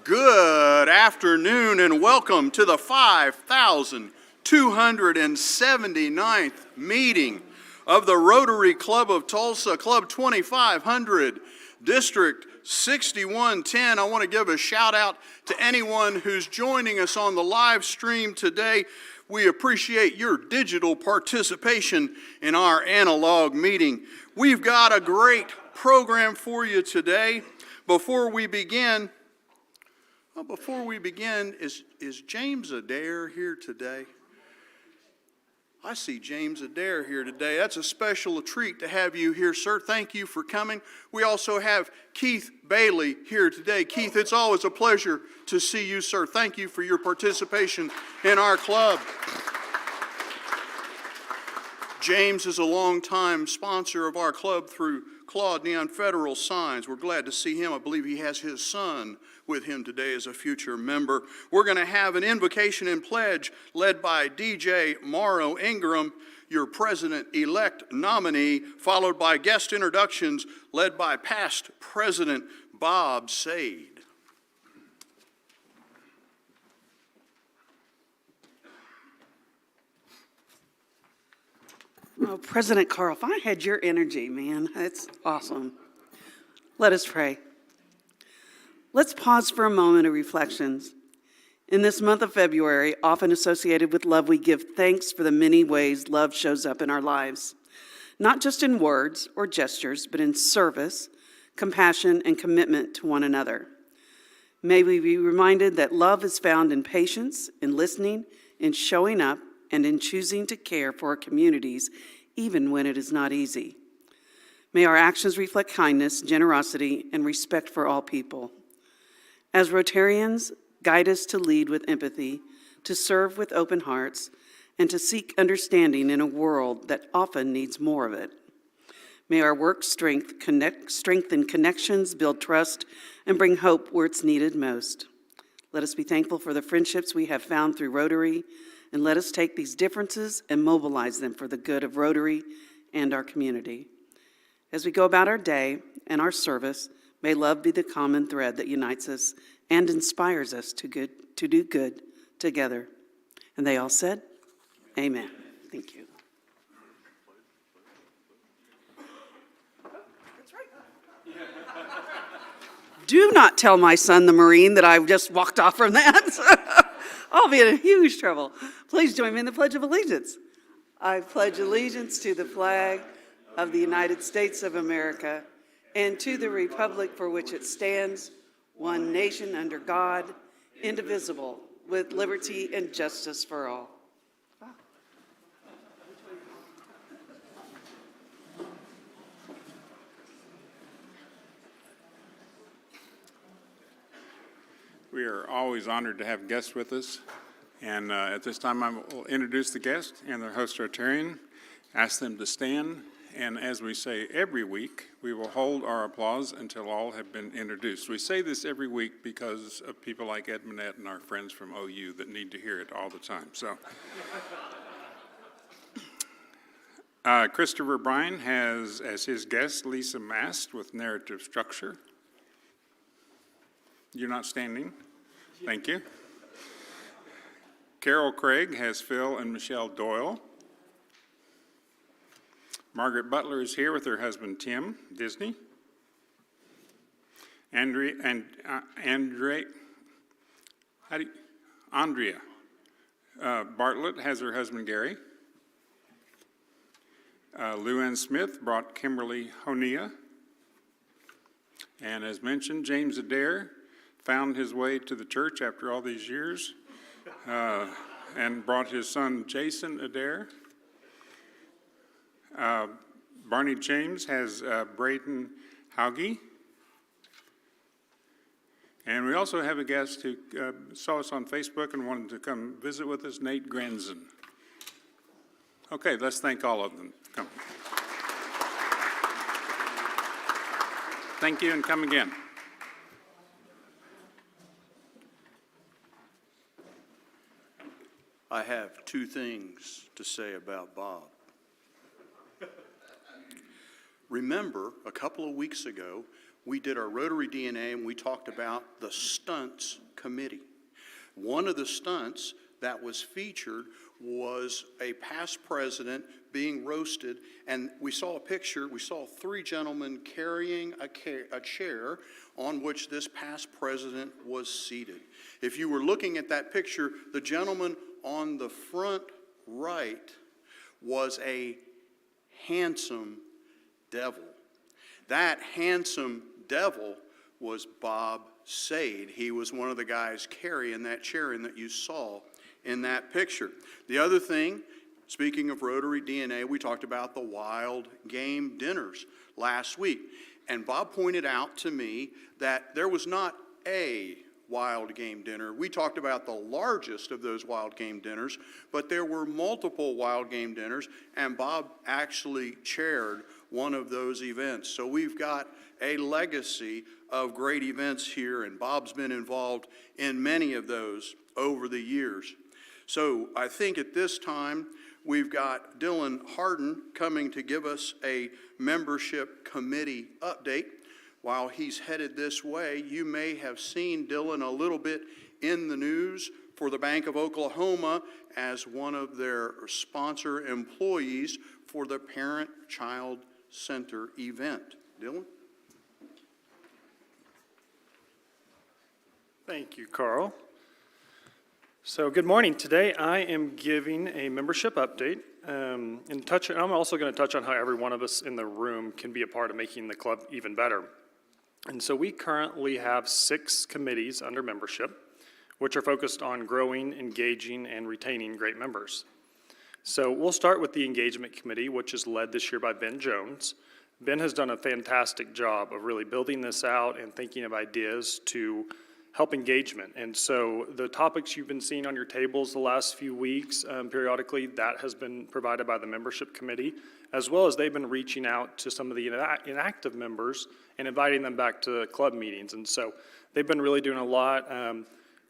Good afternoon and welcome to the 5,279th meeting of the Rotary Club of Tulsa, Club 2500, District 6110. I want to give a shout out to anyone who's joining us on the live stream today. We appreciate your digital participation in our analog meeting. We've got a great program for you today. Before we begin, is James Adair here today? I see James Adair here today. That's a special treat to have you here, sir. Thank you for coming. We also have Keith Bailey here today. Keith, it's always a pleasure to see you, sir. Thank you for your participation in our club. James is a longtime sponsor of our club through Claude Neon Federal Signs. We're glad to see him. I believe he has his son with him today as a future member. We're going to have an invocation and pledge led by DJ Morrow Ingram, your president-elect nominee, followed by guest introductions led by past President Bob Sade. Oh, President Carl, if I had your energy, man, that's awesome. Let us pray. Let's pause for a moment of reflections. In this month of February, often associated with love, we give thanks for the many ways love shows up in our lives, not just in words or gestures, but in service, compassion, and commitment to one another. May we be reminded that love is found in patience, in listening, in showing up, and in choosing to care for our communities, even when it is not easy. May our actions reflect kindness, generosity, and respect for all people. As Rotarians, guide us to lead with empathy, to serve with open hearts, and to seek understanding in a world that often needs more of it. May our work strengthen connections, build trust, and bring hope where it's needed most. Let us be thankful for the friendships we have found through Rotary, and let us take these differences and mobilize them for the good of Rotary and our community. As we go about our day and our service, may love be the common thread that unites us and inspires us to do good together. And they all said, amen. Thank you. That's right. Do not tell my son, the Marine, that I've just walked off from that. I'll be in huge trouble. Please join me in the Pledge of Allegiance. I pledge allegiance to the flag of the United States of America and to the republic for which it stands, one nation under God, indivisible, with liberty and justice for all. We are always honored to have guests with us, and at this time I will introduce the guest and their host Rotarian, ask them to stand, and as we say every week, we will hold our applause until all have been introduced. We say this every week because of people like Ed Manette and our friends from OU that need to hear it all the time. So, Christopher Bryan has as his guest Lisa Mast with Narrative Structure. You're not standing? Thank you. Carol Craig has Phil and Michelle Doyle. Margaret Butler is here with her husband Tim Disney. Andrea Bartlett has her husband Gary. Lou Ann Smith brought Kimberly Honia. And as mentioned, James Adair found his way to the church after all these years and brought his son Jason Adair. Barney James has Braden Hauge. And we also have a guest who saw us on Facebook and wanted to come visit with us, Nate Granson. Okay, let's thank all of them. Come. Thank you and come again. I have two things to say about Bob. Remember, a couple of weeks ago, we did our Rotary DNA and we talked about the stunts committee. One of the stunts that was featured was a past president being roasted, and we saw a picture. We saw three gentlemen carrying a chair on which this past president was seated. If you were looking at that picture, the gentleman on the front right was a handsome devil. That handsome devil was Bob Sade. He was one of the guys carrying that chair and that you saw in that picture. The other thing, speaking of Rotary DNA, we talked about the wild game dinners last week. And Bob pointed out to me that there was not a wild game dinner. We talked about the largest of those wild game dinners, but there were multiple wild game dinners, and Bob actually chaired one of those events. So we've got a legacy of great events here, and Bob's been involved in many of those over the years. So I think at this time, we've got Dylan Harden coming to give us a membership committee update. While he's headed this way, you may have seen Dylan a little bit in the news for the Bank of Oklahoma as one of their sponsor employees for the Parent-Child Center event. Dylan? Thank you, Carl. So good morning. Today I am giving a membership update. I'm also going to touch on how every one of us in the room can be a part of making the club even better. And so we currently have 6 committees under membership, which are focused on growing, engaging, and retaining great members. So we'll start with the Engagement Committee, which is led this year by Ben Jones. Ben has done a fantastic job of really building this out and thinking of ideas to help engagement. And so the topics you've been seeing on your tables the last few weeks, periodically, that has been provided by the membership committee, as well as they've been reaching out to some of the inactive members and inviting them back to club meetings. And so they've been really doing a lot.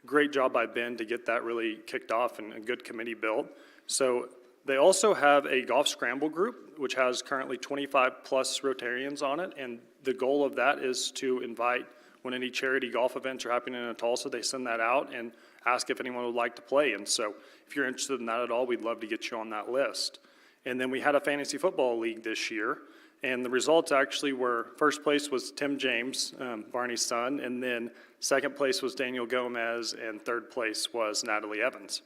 Great job by Ben to get that really kicked off and a good committee built. So they also have a golf scramble group, which has currently 25 plus Rotarians on it. And the goal of that is to invite, when any charity golf events are happening in Tulsa, they send that out and ask if anyone would like to play. And so if you're interested in that at all, we'd love to get you on that list. And then we had a fantasy football league this year. And the results actually were, first place was Tim James, Barney's son, and then second place was Daniel Gomez, and third place was Natalie Evans.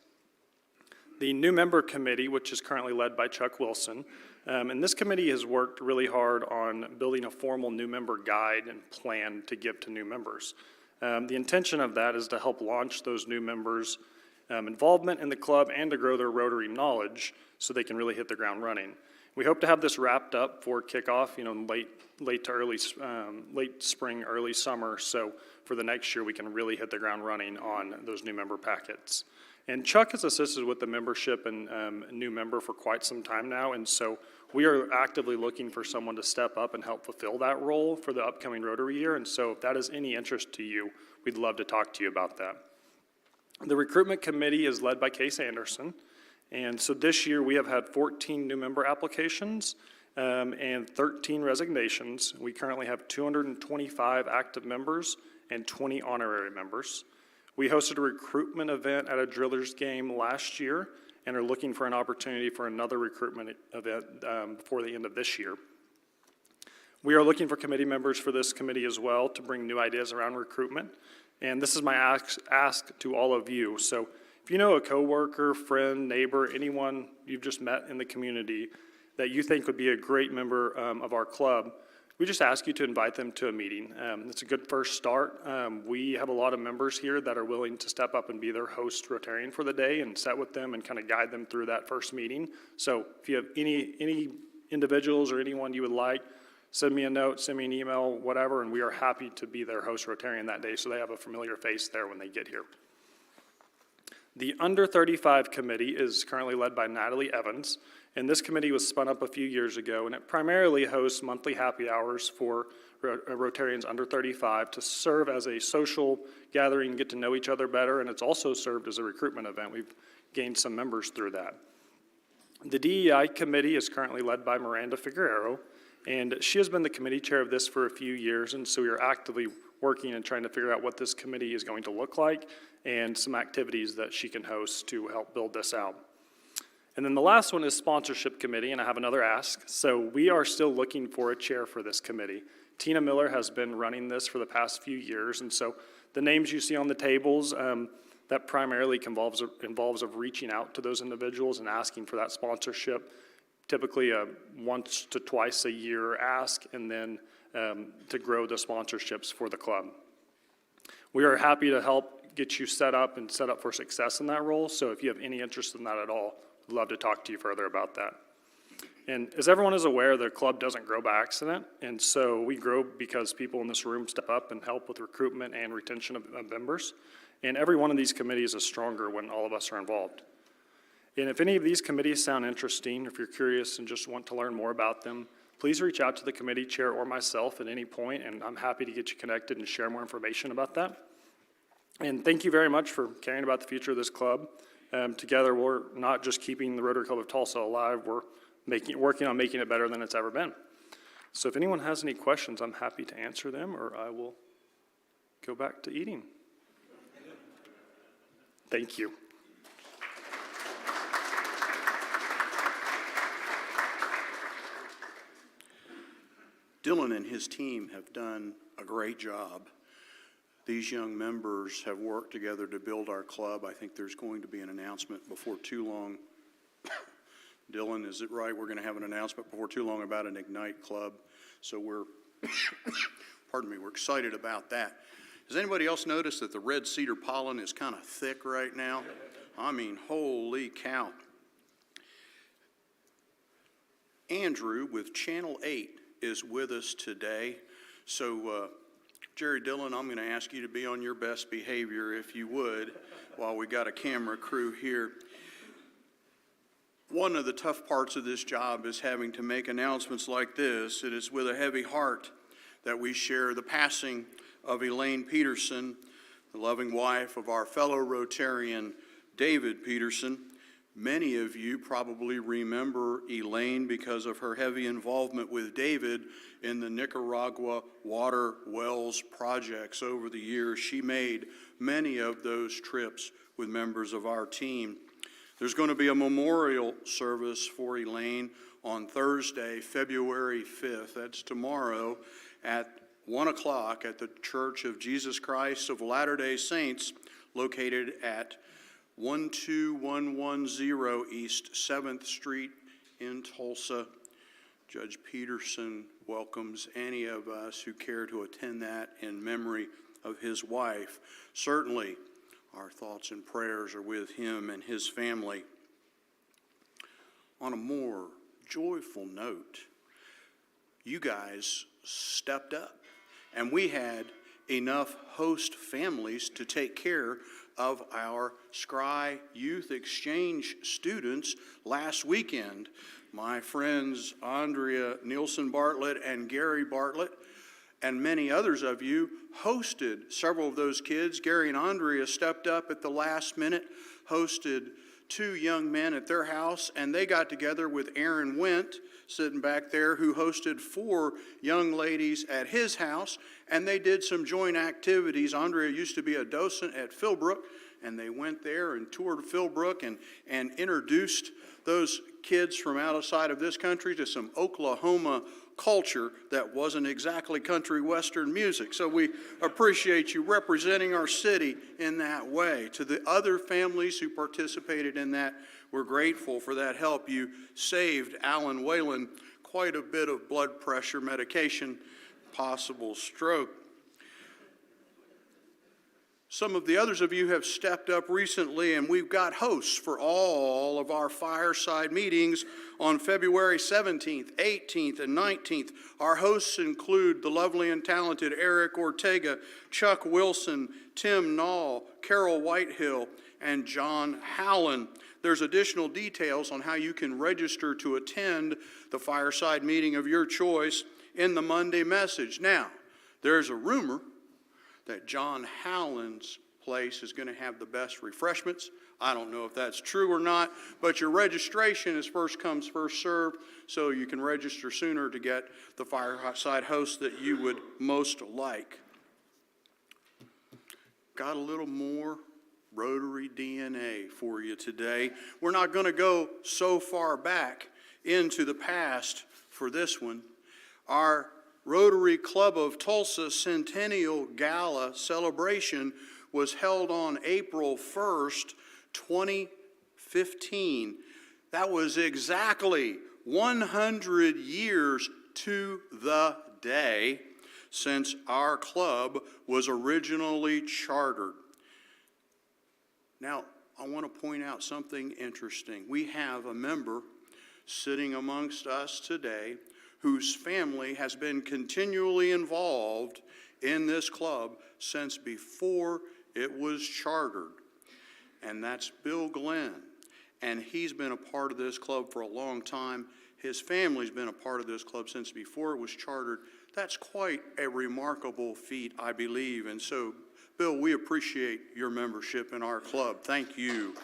The new member committee, which is currently led by Chuck Wilson, and this committee has worked really hard on building a formal new member guide and plan to give to new members. The intention of that is to help launch those new members' involvement in the club and to grow their Rotary knowledge so they can really hit the ground running. We hope to have this wrapped up for kickoff, late spring, early summer, so for the next year we can really hit the ground running on those new member packets. And Chuck has assisted with the membership and new member for quite some time now, and so we are actively looking for someone to step up and help fulfill that role for the upcoming Rotary year, and so if that is any interest to you, we'd love to talk to you about that. The recruitment committee is led by Case Anderson, and so this year we have had 14 new member applications and 13 resignations. We currently have 225 active members and 20 honorary members. We hosted a recruitment event at a Drillers game last year and are looking for an opportunity for another recruitment event before the end of this year. We are looking for committee members for this committee as well to bring new ideas around recruitment. And this is my ask to all of you. So if you know a coworker, friend, neighbor, anyone you've just met in the community that you think would be a great member of our club, we just ask you to invite them to a meeting. It's a good first start. We have a lot of members here that are willing to step up and be their host Rotarian for the day and sit with them and kind of guide them through that first meeting. So if you have any individuals or anyone you would like, send me a note, send me an email, whatever, and we are happy to be their host Rotarian that day so they have a familiar face there when they get here. The Under 35 committee is currently led by Natalie Evans, and this committee was spun up a few years ago, and it primarily hosts monthly happy hours for Rotarians under 35 to serve as a social gathering, get to know each other better, and it's also served as a recruitment event. We've gained some members through that. The DEI committee is currently led by Miranda Figueroa, And she has been the committee chair of this for a few years, and so we are actively working and trying to figure out what this committee is going to look like and some activities that she can host to help build this out. And then the last one is sponsorship committee, and I have another ask. So we are still looking for a chair for this committee. Tina Miller has been running this for the past few years, and so the names you see on the tables, that primarily involves of reaching out to those individuals and asking for that sponsorship, typically a once to twice a year ask, and then to grow the sponsorships for the club. We are happy to help get you set up for success in that role, so if you have any interest in that at all, we'd love to talk to you further about that. And as everyone is aware, the club doesn't grow by accident, and so we grow because people in this room step up and help with recruitment and retention of members. And every one of these committees is stronger when all of us are involved. And if any of these committees sound interesting, if you're curious and just want to learn more about them, please reach out to the committee chair or myself at any point, and I'm happy to get you connected and share more information about that. And thank you very much for caring about the future of this club. Together, we're not just keeping the Rotary Club of Tulsa alive, we're working on making it better than it's ever been. So if anyone has any questions, I'm happy to answer them, or I will go back to eating. Thank you. Dylan and his team have done a great job. These young members have worked together to build our club. I think there's going to be an announcement before too long. Dylan, is it right? We're going to have an announcement before too long about an Ignite Club. So we're, pardon me, we're excited about that. Has anybody else noticed that the red cedar pollen is kind of thick right now? I mean, holy cow. Andrew with Channel 8 is with us today. So, Jerry Dillon, I'm going to ask you to be on your best behavior, if you would, while we got a camera crew here. One of the tough parts of this job is having to make announcements like this. It is with a heavy heart that we share the passing of Elaine Peterson, the loving wife of our fellow Rotarian David Peterson. Many of you probably remember Elaine because of her heavy involvement with David in the Nicaragua water wells projects over the years. She made many of those trips with members of our team. There's going to be a memorial service for Elaine on Thursday, February 5th. That's tomorrow at 1 o'clock at the Church of Jesus Christ of Latter-day Saints, located at 12110 East 7th Street in Tulsa. Judge Peterson welcomes any of us who care to attend that in memory of his wife. Certainly, our thoughts and prayers are with him and his family. On a more joyful note, you guys stepped up, and we had enough host families to take care of our Scry Youth Exchange students last weekend. My friends Andrea Nielsen Bartlett and Gary Bartlett and many others of you hosted several of those kids. Gary and Andrea stepped up at the last minute, hosted two young men at their house, and they got together with Aaron Wendt, sitting back there, who hosted 4 young ladies at his house, and they did some joint activities. Andrea used to be a docent at Philbrook, and they went there and toured Philbrook and introduced those kids from outside of this country to some Oklahoma culture that wasn't exactly country western music. So we appreciate you representing our city in that way. To the other families who participated in that, we're grateful for that help. You saved Alan Whalen quite a bit of blood pressure medication, possible stroke. Some of the others of you have stepped up recently, and we've got hosts for all of our fireside meetings on February 17th, 18th, and 19th. Our hosts include the lovely and talented Eric Ortega, Chuck Wilson, Tim Nall, Carol Whitehill, and John Howland. There's additional details on how you can register to attend the fireside meeting of your choice in the Monday message. Now, there's a rumor that John Howland's place is going to have the best refreshments. I don't know if that's true or not, but your registration is first comes, first served, so you can register sooner to get the fireside host that you would most like. Got a little more Rotary DNA for you today. We're not going to go so far back into the past for this one. Our Rotary Club of Tulsa Centennial Gala celebration was held on April 1st, 2015. That was exactly 100 years to the day since our club was originally chartered. Now, I want to point out something interesting. We have a member sitting amongst us today whose family has been continually involved in this club since before it was chartered. And that's Bill Glenn. And he's been a part of this club for a long time. His family's been a part of this club since before it was chartered. That's quite a remarkable feat, I believe. And so, Bill, we appreciate your membership in our club. Thank you.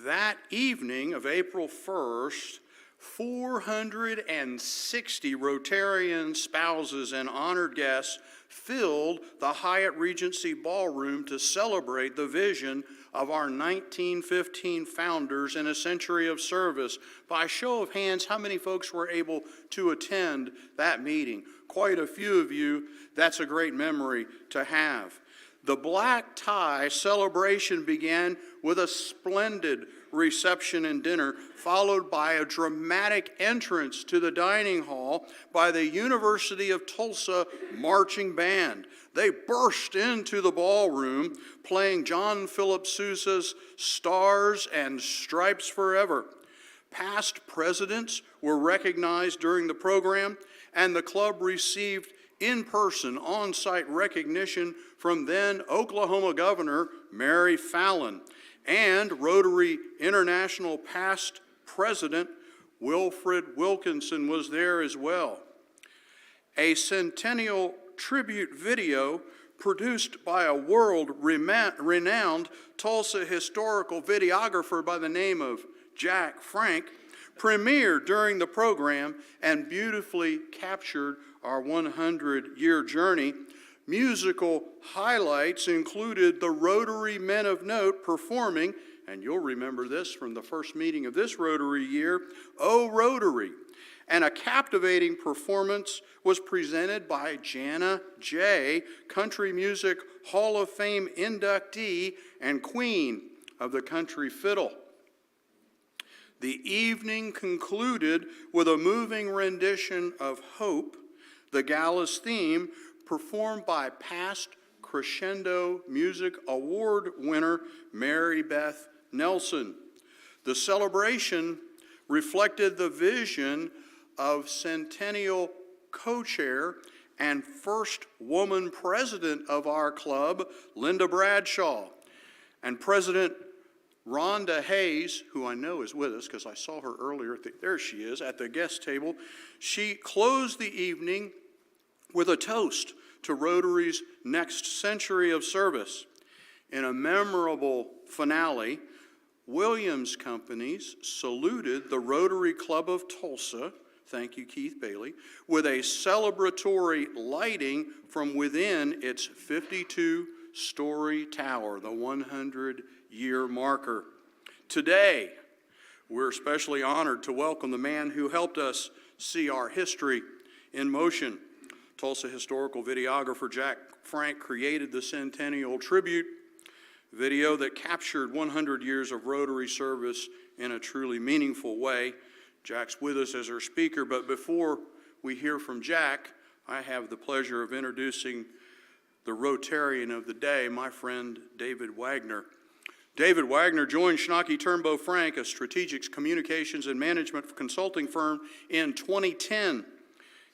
That evening of April 1st, 460 Rotarian spouses and honored guests filled the Hyatt Regency Ballroom to celebrate the vision of our 1915 founders in a century of service. By show of hands, how many folks were able to attend that meeting? Quite a few of you. That's a great memory to have. The black tie celebration began with a splendid reception and dinner, followed by a dramatic entrance to the dining hall by the University of Tulsa Marching Band. They burst into the ballroom playing John Philip Sousa's Stars and Stripes Forever. Past presidents were recognized during the program, and the club received in-person, on-site recognition from then Oklahoma Governor Mary Fallin, and Rotary International past president Wilfred Wilkinson was there as well. A centennial tribute video produced by a world-renowned Tulsa historical videographer by the name of Jack Frank premiered during the program and beautifully captured our 100-year journey. Musical highlights included the Rotary Men of Note performing, and you'll remember this from the first meeting of this Rotary year, "Oh Rotary." And a captivating performance was presented by Jana J., Country Music Hall of Fame inductee and queen of the country fiddle. The evening concluded with a moving rendition of Hope, the gala's theme, performed by past Crescendo Music Award winner Mary Beth Nelson. The celebration reflected the vision of Centennial co-chair and first woman president of our club, Linda Bradshaw, and President Rhonda Hayes, who I know is with us because I saw her earlier, there she is, at the guest table. She closed the evening with a toast to Rotary's next century of service. In a memorable finale, Williams Companies saluted the Rotary Club of Tulsa, thank you, Keith Bailey, with a celebratory lighting from within its 52-story tower, the 100-year marker. Today, we're especially honored to welcome the man who helped us see our history in motion. Tulsa historical videographer Jack Frank created the Centennial Tribute video that captured 100 years of Rotary service in a truly meaningful way. Jack's with us as our speaker, but before we hear from Jack, I have the pleasure of introducing the Rotarian of the day, my friend David Wagner. David Wagner joined Schnocky Turnbow Frank, a strategic communications and management consulting firm, in 2010.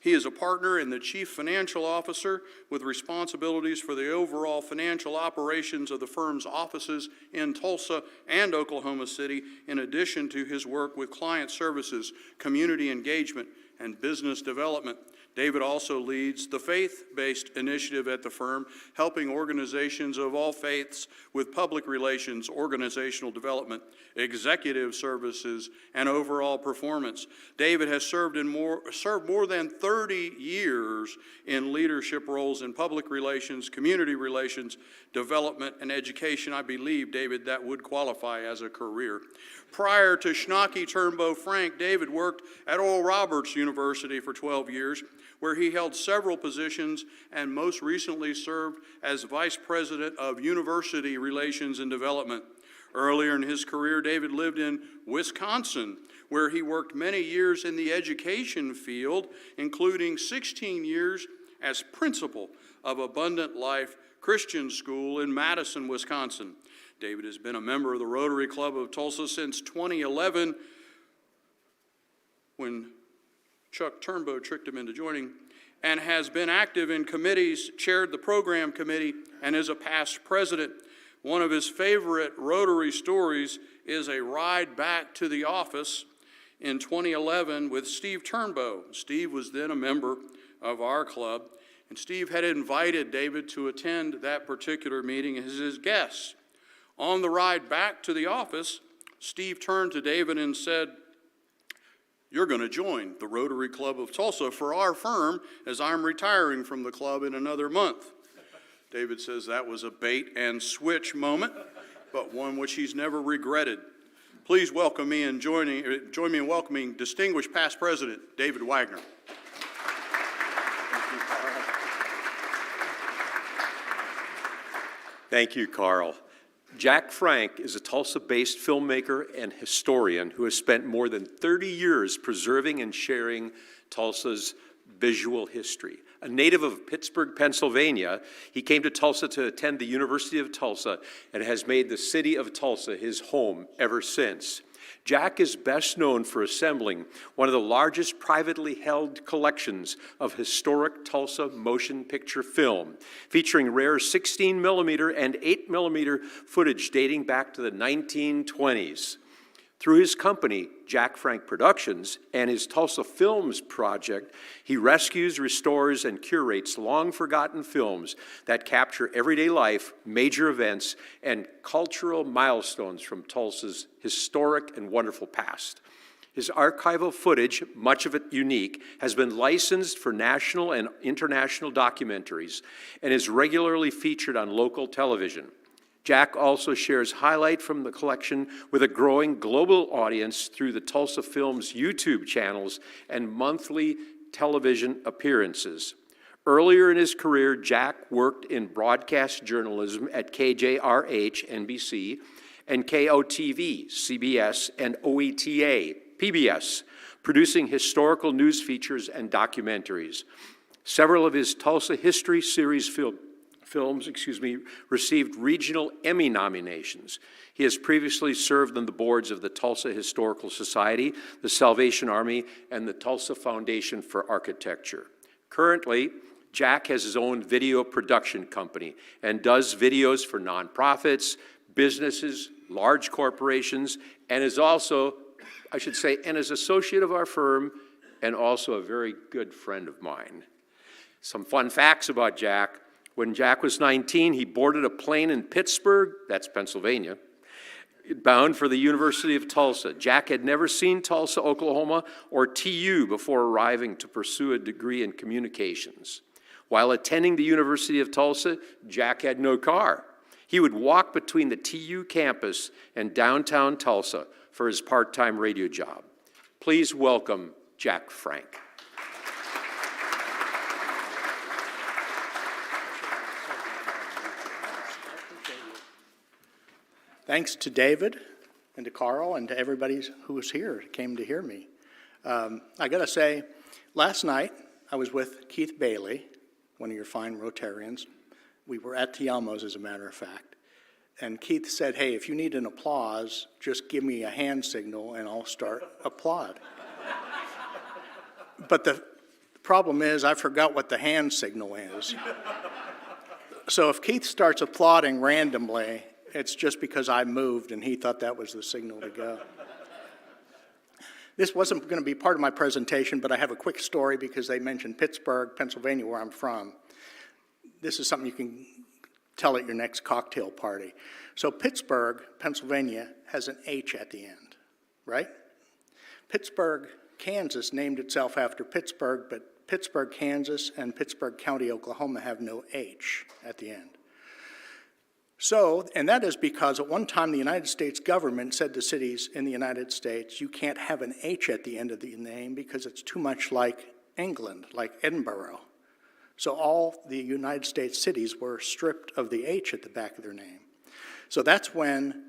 He is a partner and the chief financial officer with responsibilities for the overall financial operations of the firm's offices in Tulsa and Oklahoma City, in addition to his work with client services, community engagement, and business development. David also leads the faith-based initiative at the firm, helping organizations of all faiths with public relations, organizational development, executive services, and overall performance. David has served more than 30 years in leadership roles in public relations, community relations, development, and education. I believe, David, that would qualify as a career. Prior to Schnocky Turnbow Frank, David worked at Oral Roberts University for 12 years, where he held several positions and most recently served as Vice President of University Relations and Development. Earlier in his career, David lived in Wisconsin, where he worked many years in the education field, including 16 years as principal of Abundant Life Christian School in Madison, Wisconsin. David has been a member of the Rotary Club of Tulsa since 2011, when Chuck Turnbow tricked him into joining, and has been active in committees, chaired the program committee, and is a past president. One of his favorite Rotary stories is a ride back to the office in 2011 with Steve Turnbow. Steve was then a member of our club, and Steve had invited David to attend that particular meeting as his guest. On the ride back to the office, Steve turned to David and said, "You're going to join the Rotary Club of Tulsa for our firm, as I'm retiring from the club in another month." David says that was a bait and switch moment, but one which he's never regretted. Please welcome me and join me in welcoming distinguished past president David Wagner. Thank you, Carl. Jack Frank is a Tulsa-based filmmaker and historian who has spent more than 30 years preserving and sharing Tulsa's visual history. A native of Pittsburgh, Pennsylvania, he came to Tulsa to attend the University of Tulsa and has made the city of Tulsa his home ever since. Jack is best known for assembling one of the largest privately held collections of historic Tulsa motion picture film, featuring rare 16mm and 8mm footage dating back to the 1920s. Through his company, Jack Frank Productions, and his Tulsa Films project, he rescues, restores, and curates long-forgotten films that capture everyday life, major events, and cultural milestones from Tulsa's historic and wonderful past. His archival footage, much of it unique, has been licensed for national and international documentaries and is regularly featured on local television. Jack also shares highlights from the collection with a growing global audience through the Tulsa Films YouTube channels and monthly television appearances. Earlier in his career, Jack worked in broadcast journalism at KJRH, NBC, and KOTV, CBS, and OETA, PBS, producing historical news features and documentaries. Several of his Tulsa History Series films received regional Emmy nominations. He has previously served on the boards of the Tulsa Historical Society, the Salvation Army, and the Tulsa Foundation for Architecture. Currently, Jack has his own video production company and does videos for nonprofits, businesses, large corporations, and is also, an associate of our firm and also a very good friend of mine. Some fun facts about Jack. When Jack was 19, he boarded a plane in Pittsburgh, that's Pennsylvania, bound for the University of Tulsa. Jack had never seen Tulsa, Oklahoma, or TU before arriving to pursue a degree in communications. While attending the University of Tulsa, Jack had no car. He would walk between the TU campus and downtown Tulsa for his part-time radio job. Please welcome Jack Frank. Thanks to David and to Carl and to everybody who was here, came to hear me. I gotta say, last night I was with Keith Bailey, one of your fine Rotarians. We were at Tiamo's, as a matter of fact. And Keith said, "Hey, if you need an applause, just give me a hand signal and I'll start applaud." But the problem is I forgot what the hand signal is. So if Keith starts applauding randomly, it's just because I moved and he thought that was the signal to go. This wasn't going to be part of my presentation, but I have a quick story because they mentioned Pittsburgh, Pennsylvania, where I'm from. This is something you can tell at your next cocktail party. So Pittsburgh, Pennsylvania, has an H at the end, right? Pittsburgh, Kansas named itself after Pittsburgh, but Pittsburgh, Kansas, and Pittsburgh County, Oklahoma have no H at the end. So, and that is because at one time the United States government said to cities in the United States, you can't have an H at the end of the name because it's too much like England, like Edinburgh. So all the United States cities were stripped of the H at the back of their name. So that's when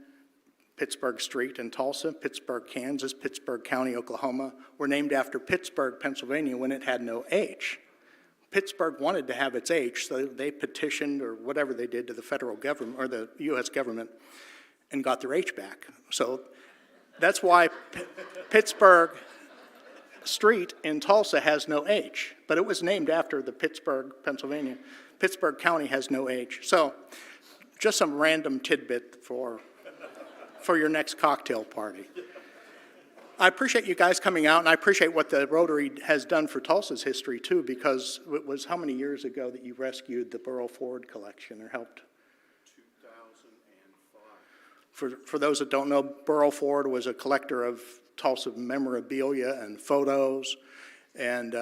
Pittsburgh Street in Tulsa, Pittsburgh, Kansas, Pittsburgh County, Oklahoma, were named after Pittsburgh, Pennsylvania, when it had no H. Pittsburgh wanted to have its H, so they petitioned or whatever they did to the federal government or the U.S. government and got their H back. So that's why Pittsburgh Street in Tulsa has no H, but it was named after the Pittsburgh, Pennsylvania. Pittsburgh County has no H. So just some random tidbit for your next cocktail party. I appreciate you guys coming out, and I appreciate what the Rotary has done for Tulsa's history, too, because it was how many years ago that you rescued the Burrow Ford collection or helped? 2005. For those that don't know, Burrow Ford was a collector of Tulsa memorabilia and photos, and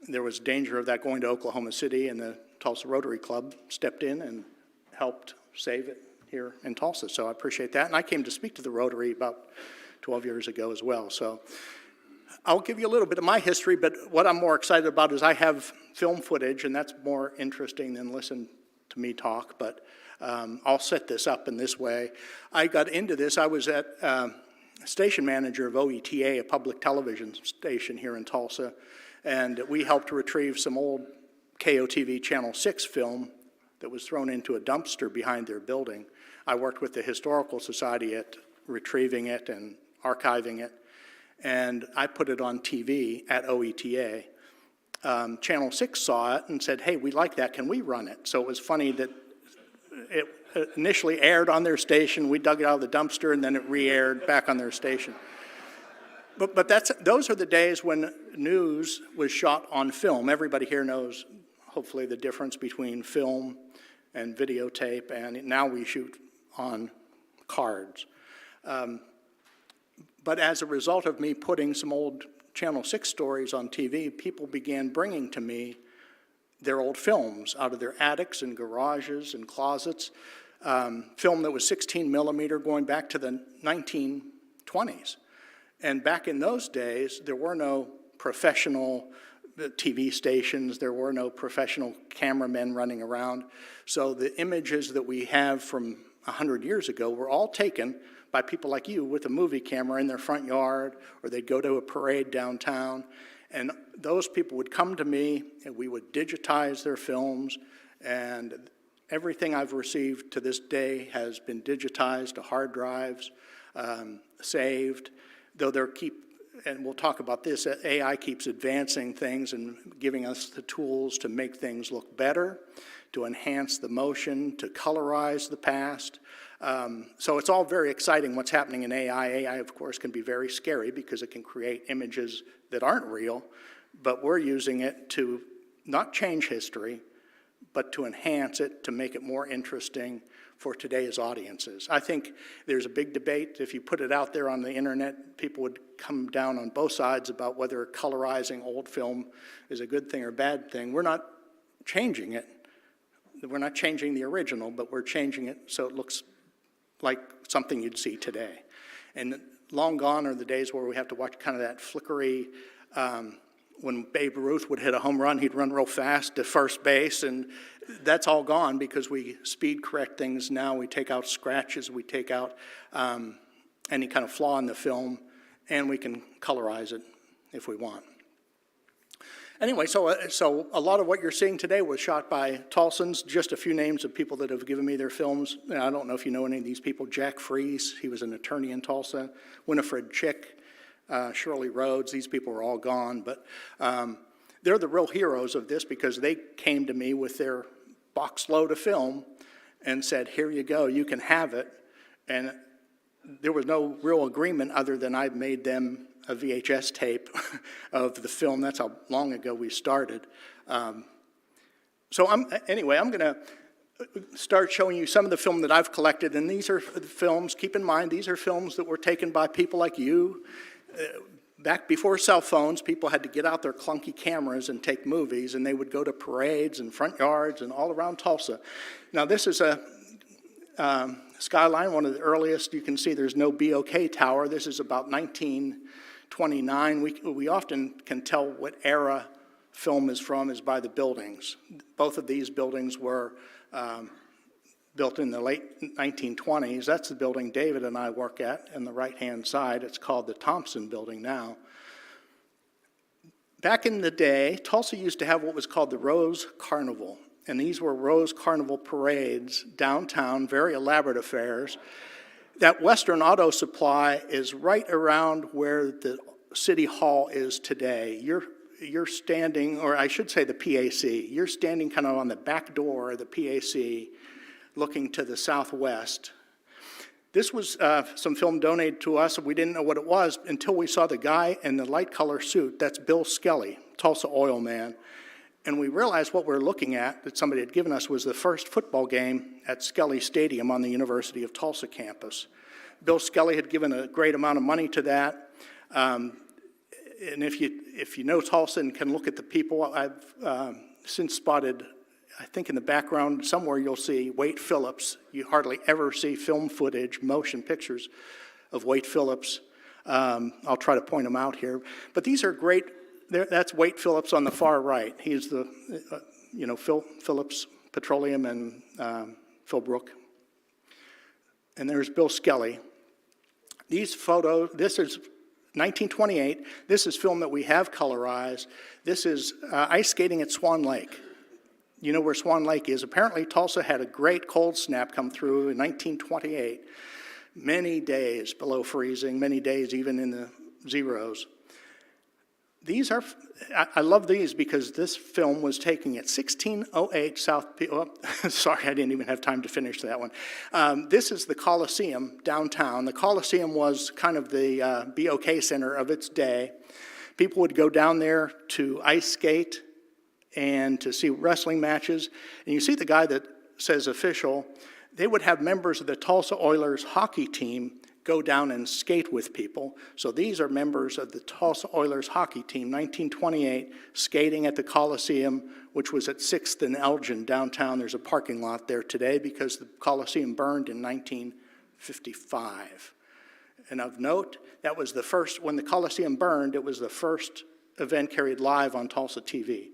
there was danger of that going to Oklahoma City, and the Tulsa Rotary Club stepped in and helped save it here in Tulsa. So I appreciate that, and I came to speak to the Rotary about 12 years ago as well. So I'll give you a little bit of my history, but what I'm more excited about is I have film footage, and that's more interesting than listen to me talk, but I'll set this up in this way. I got into this, I was at station manager of OETA, a public television station here in Tulsa, and we helped retrieve some old KOTV Channel 6 film that was thrown into a dumpster behind their building. I worked with the Historical Society at retrieving it and archiving it, and I put it on TV at OETA. Channel 6 saw it and said, hey, we like that, can we run it? So it was funny that it initially aired on their station, we dug it out of the dumpster, and then it re-aired back on their station. But those are the days when news was shot on film. Everybody here knows, hopefully, the difference between film and videotape, and now we shoot on cards. But as a result of me putting some old Channel 6 stories on TV, people began bringing to me their old films out of their attics and garages and closets, film that was 16 millimeter going back to the 1920s. And back in those days, there were no professional TV stations, there were no professional cameramen running around. So the images that we have from 100 years ago were all taken by people like you with a movie camera in their front yard, or they'd go to a parade downtown, and those people would come to me, and we would digitize their films, and everything I've received to this day has been digitized to hard drives, saved, though and we'll talk about this, AI keeps advancing things and giving us the tools to make things look better, to enhance the motion, to colorize the past. So it's all very exciting what's happening in AI. AI, of course, can be very scary because it can create images that aren't real, but we're using it to not change history, but to enhance it, to make it more interesting for today's audiences. I think there's a big debate. If you put it out there on the internet, people would come down on both sides about whether colorizing old film is a good thing or bad thing. We're not changing it. We're not changing the original, but we're changing it so it looks like something you'd see today. And long gone are the days where we have to watch kind of that flickery, when Babe Ruth would hit a home run, he'd run real fast to first base, and that's all gone because we speed correct things now. We take out scratches, we take out any kind of flaw in the film, and we can colorize it if we want. Anyway, so a lot of what you're seeing today was shot by Tulsans. Just a few names of people that have given me their films. I don't know if you know any of these people. Jack Fries, he was an attorney in Tulsa. Winifred Chick, Shirley Rhodes, these people are all gone. But they're the real heroes of this because they came to me with their box load of film and said, here you go, you can have it. And there was no real agreement other than I made them a VHS tape of the film. That's how long ago we started. So I'm going to start showing you some of the film that I've collected, and these are the films. Keep in mind, these are films that were taken by people like you. Back before cell phones, people had to get out their clunky cameras and take movies, and they would go to parades and front yards and all around Tulsa. Now, this is a skyline, one of the earliest. You can see there's no BOK tower. This is about 1929. We often can tell what era film is from is by the buildings. Both of these buildings were built in the late 1920s. That's the building David and I work at on the right-hand side. It's called the Thompson Building now. Back in the day, Tulsa used to have what was called the Rose Carnival. And these were Rose Carnival parades downtown, very elaborate affairs. That Western Auto Supply is right around where the City Hall is today. You're standing, or I should say the PAC, you're standing kind of on the back door of the PAC looking to the southwest. This was some film donated to us, and we didn't know what it was until we saw the guy in the light color suit. That's Bill Skelly, Tulsa oil man. And we realized what we're looking at that somebody had given us was the first football game at Skelly Stadium on the University of Tulsa campus. Bill Skelly had given a great amount of money to that. And if you know Tulsa and can look at the people, I've since spotted, I think in the background somewhere you'll see Wade Phillips. You hardly ever see film footage, motion pictures of Wade Phillips. I'll try to point them out here. But these are great. That's Wade Phillips on the far right. He's the, Phil Phillips Petroleum and Phil Brook. And there's Bill Skelly. These photos, this is 1928. This is film that we have colorized. This is ice skating at Swan Lake. You know where Swan Lake is. Apparently Tulsa had a great cold snap come through in 1928. Many days below freezing, many days even in the zeros. These are, I love these because this film was taken at 1608 South, sorry, I didn't even have time to finish that one. This is the Coliseum downtown. The Coliseum was kind of the BOK center of its day. People would go down there to ice skate and to see wrestling matches. And you see the guy that says official, they would have members of the Tulsa Oilers hockey team go down and skate with people. So these are members of the Tulsa Oilers hockey team, 1928, skating at the Coliseum, which was at 6th and Elgin downtown. There's a parking lot there today because the Coliseum burned in 1955. And of note, that was the first, when the Coliseum burned, it was the first event carried live on Tulsa TV.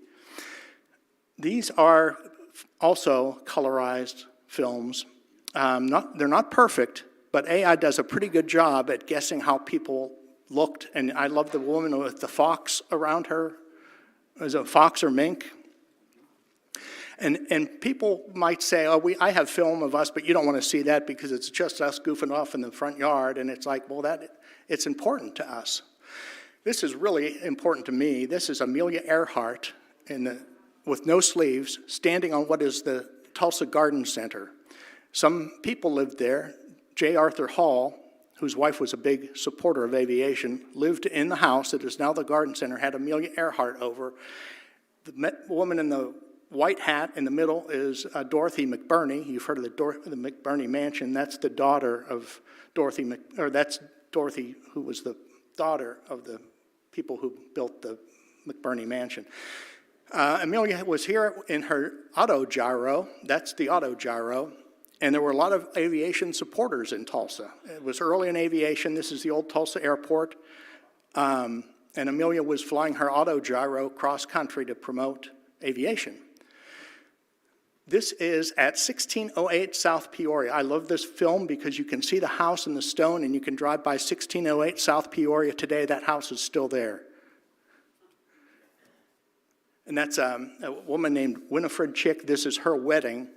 These are also colorized films. They're not perfect, but AI does a pretty good job at guessing how people looked. And I love the woman with the fox around her. Is it a fox or mink? And people might say, oh, I have film of us, but you don't want to see that because it's just us goofing off in the front yard. And it's like, well, it's important to us. This is really important to me. This is Amelia Earhart with no sleeves, standing on what is the Tulsa Garden Center. Some people lived there. J. Arthur Hall, whose wife was a big supporter of aviation, lived in the house that is now the Garden Center, had Amelia Earhart over. The woman in the white hat in the middle is Dorothy McBurney. You've heard of the McBurney Mansion. That's the daughter of that's Dorothy, who was the daughter of the people who built the McBurney Mansion. Amelia was here in her autogyro. That's the autogyro. And there were a lot of aviation supporters in Tulsa. It was early in aviation. This is the old Tulsa airport. And Amelia was flying her autogyro cross-country to promote aviation. This is at 1608 South Peoria. I love this film because you can see the house and the stone, and you can drive by 1608 South Peoria today. That house is still there. And that's a woman named Winifred Chick. This is her wedding.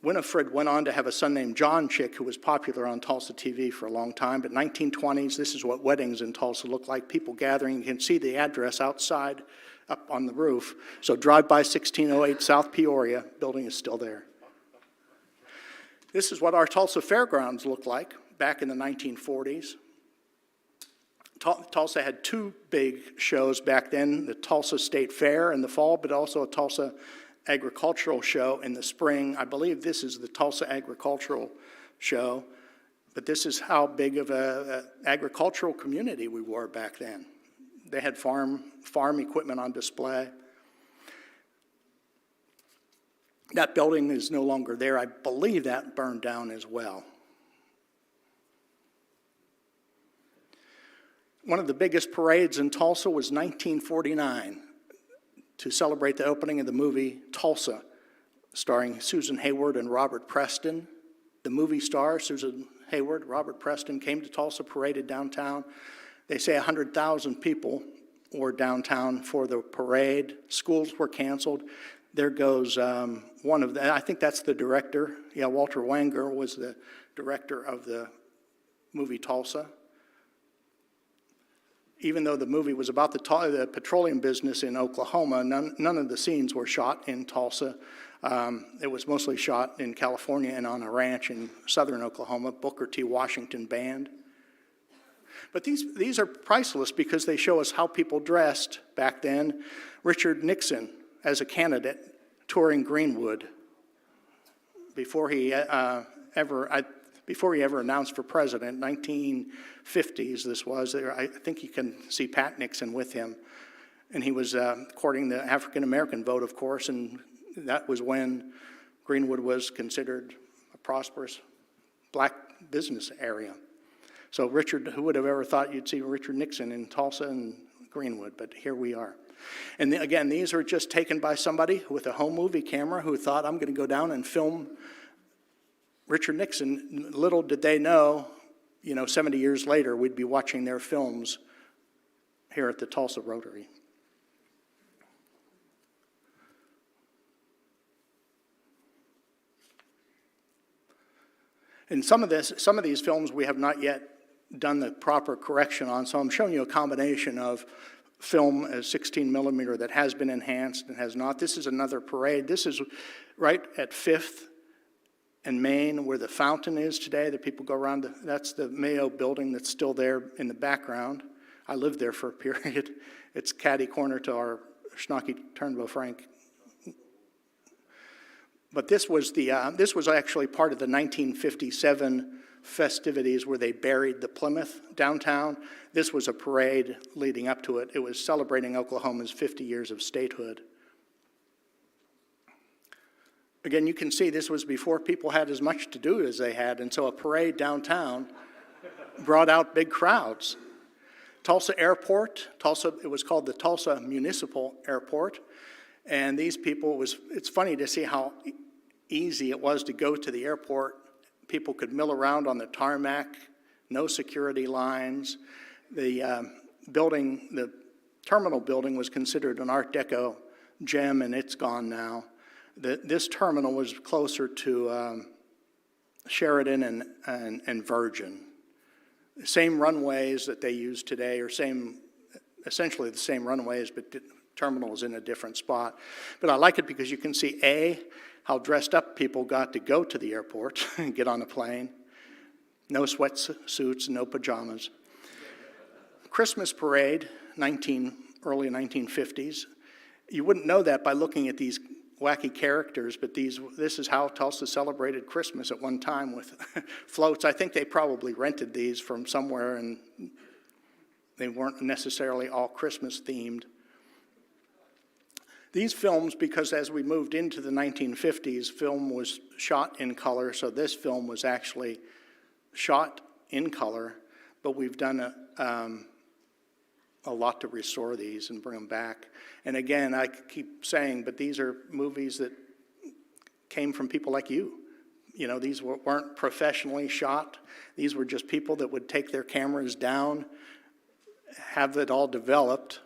Winifred went on to have a son named John Chick, who was popular on Tulsa TV for a long time. But 1920s, this is what weddings in Tulsa look like. People gathering. You can see the address outside up on the roof. So drive by 1608 South Peoria. Building is still there. This is what our Tulsa Fairgrounds looked like back in the 1940s. Tulsa had two big shows back then, the Tulsa State Fair in the fall, but also a Tulsa Agricultural Show in the spring. I believe this is the Tulsa Agricultural Show, but this is how big of a agricultural community we were back then. They had farm equipment on display. That building is no longer there. I believe that burned down as well. One of the biggest parades in Tulsa was 1949 to celebrate the opening of the movie Tulsa, starring Susan Hayward and Robert Preston. The movie star, Susan Hayward, Robert Preston, came to Tulsa, paraded downtown. They say 100,000 people were downtown for the parade. Schools were canceled. There goes one of the, I think that's the director. Yeah, Walter Wanger was the director of the movie Tulsa. Even though the movie was about the petroleum business in Oklahoma, none of the scenes were shot in Tulsa. It was mostly shot in California and on a ranch in southern Oklahoma, Booker T. Washington Band. But these are priceless because they show us how people dressed back then. Richard Nixon, as a candidate, touring Greenwood before he ever announced for president, 1950s this was. I think you can see Pat Nixon with him. And he was courting the African-American vote, of course, and that was when Greenwood was considered a prosperous black business area. So who would have ever thought you'd see Richard Nixon in Tulsa and Greenwood, but here we are. And again, these are just taken by somebody with a home movie camera who thought, I'm going to go down and film Richard Nixon. Little did they know, 70 years later, we'd be watching their films here at the Tulsa Rotary. And some of these films we have not yet done the proper correction on, so I'm showing you a combination of film as 16 millimeter that has been enhanced and has not. This is another parade. This is right at 5th and Main where the fountain is today. The people go around, that's the Mayo building that's still there in the background. I lived there for a period. It's catty corner to our Schnocky Turnbow Frank. But this was actually part of the 1957 festivities where they buried the Plymouth downtown. This was a parade leading up to it. It was celebrating Oklahoma's 50 years of statehood. Again, you can see this was before people had as much to do as they had, and so a parade downtown brought out big crowds. Tulsa Airport, it was called the Tulsa Municipal Airport, and these people, it's funny to see how easy it was to go to the airport. People could mill around on the tarmac, no security lines. The terminal building was considered an Art Deco gem, and it's gone now. This terminal was closer to Sheridan and Virgin. Same runways that they use today, or essentially the same runways, but the terminal is in a different spot. But I like it because you can see how dressed up people got to go to the airport and get on a plane. No sweatsuits, no pajamas. Christmas parade, early 1950s. You wouldn't know that by looking at these wacky characters, but this is how Tulsa celebrated Christmas at one time with floats. I think they probably rented these from somewhere, and they weren't necessarily all Christmas themed. These films, because as we moved into the 1950s, film was shot in color, so this film was actually shot in color, but we've done a lot to restore these and bring them back. And again, I keep saying, but these are movies that came from people like you. These weren't professionally shot. These were just people that would take their cameras down, have it all developed,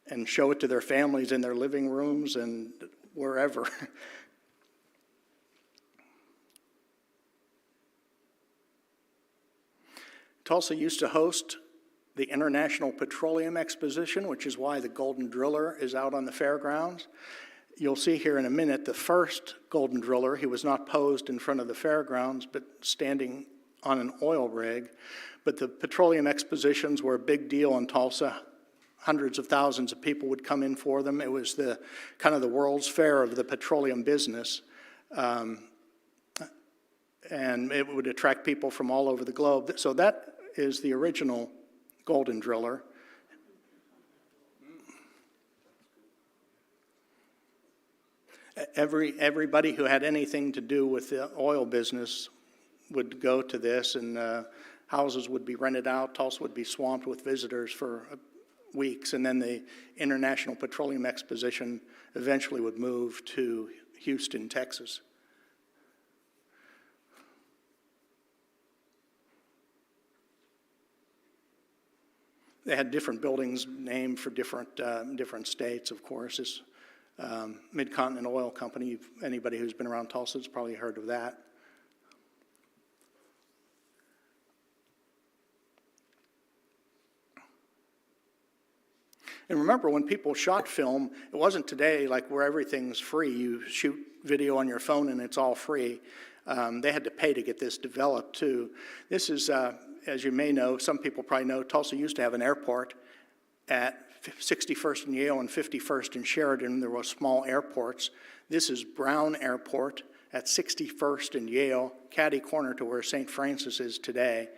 and show it to their families in their living rooms and wherever. Tulsa used to host the International Petroleum Exposition, which is why the Golden Driller is out on the fairgrounds. You'll see here in a minute the first Golden Driller. He was not posed in front of the fairgrounds, but standing on an oil rig. But the petroleum expositions were a big deal in Tulsa. Hundreds of thousands of people would come in for them. It was the kind of the World's Fair of the petroleum business. And it would attract people from all over the globe. So that is the original Golden Driller. Everybody who had anything to do with the oil business would go to this, and houses would be rented out. Tulsa would be swamped with visitors for weeks, and then the International Petroleum Exposition eventually would move to Houston, Texas. They had different buildings named for different states, of course. This Mid-Continent Oil Company, anybody who's been around Tulsa has probably heard of that. And remember, when people shot film, it wasn't today like where everything's free. You shoot video on your phone and it's all free. They had to pay to get this developed too. This is, as you may know, some people probably know, Tulsa used to have an airport at 61st and Yale and 51st and Sheridan. There were small airports. This is Brown Airport at 61st and Yale, catty corner to where St. Francis is today.